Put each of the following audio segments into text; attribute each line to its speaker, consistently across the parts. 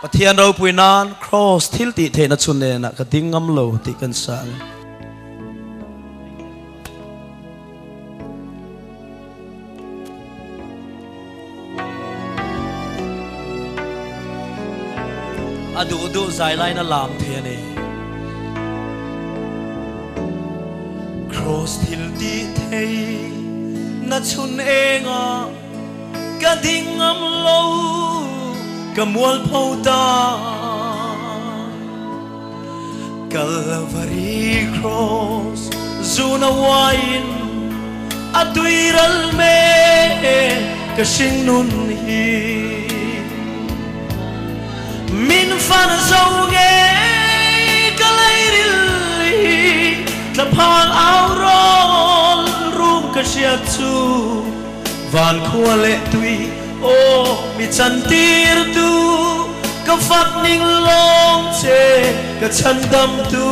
Speaker 1: ปะเทียนเราปุยนาน cross ทิลติเทนชุนเนนะกระดิ่งงำโลติกันสังอดูดูใจไล่น่าลามเทียนี่ cross ทิลติเทนชุนเองอ่ะกระดิ่งงำโลกะมวลพาวตา Calvary cross zuna wain atuiral me kasing nun hi min fan zonge kalairil hi tlapang aurol rum kasiatsu van kuale tui o mi chantir tu ka fat ning long che ka chandam tu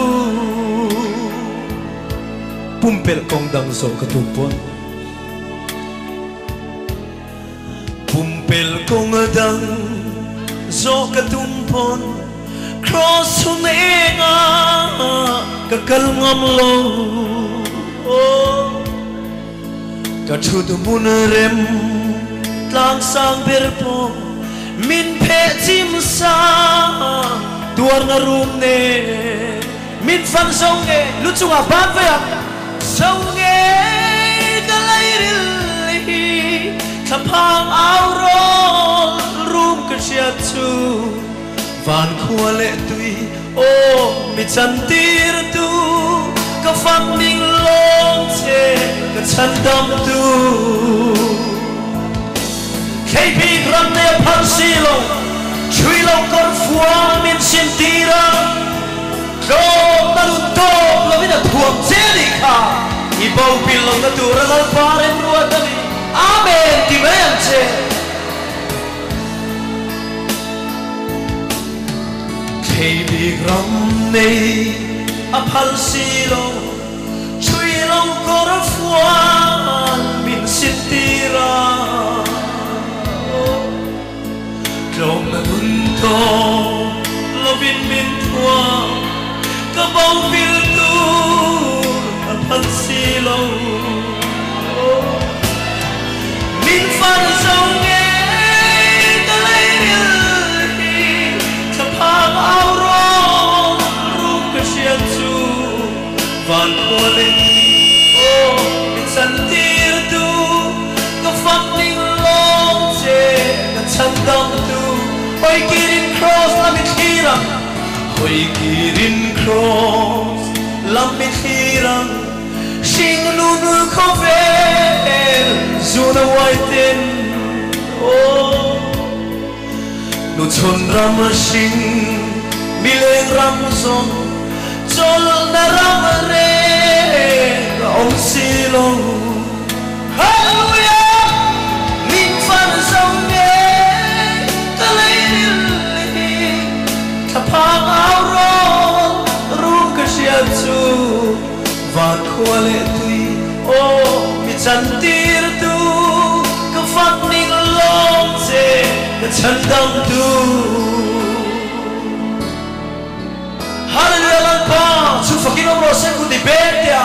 Speaker 1: pumpel kong dang so ka tupon pumpel kong dang so ka tumpon cross hunenga ka kalngam lo ka thud mun rem tlang sang berpo min phe chim sa tuar na room ne min fan song e lu chunga ban ve song e kalairil hi thapang auro room ka sia chu van khuale tui o mi chantir tu ka fan ning long che ka chandam tu KP grande pansilo chui lo cor fuang min sintira lo naluto lo vida tuam zelica I bau pillo natura dal pare ruotami amen ti vence KP grande a pansilo chui lo cor fuang min sintira Trong là mundo lo bin min thua ka bau bil tu a pansilo min fan song e ka leiril hi ka phang auro rum ka sia chu van pole o min santir tu ka fat ning long che ka chandam tu Hoy kirin cross lamit hirang Hoy kirin cross lamit hirang Sing nunu kover Zuna waiten Oh Nu chon ram sing Mileng ram zon Chol na ram re Ong silong Hallelujah Min fan song Thapang auro rum ka sia chu van khuale tui o mi chantir tu ka fat ning long che ka chandam tu Hallelujah pa chu fakin ro se ku di betia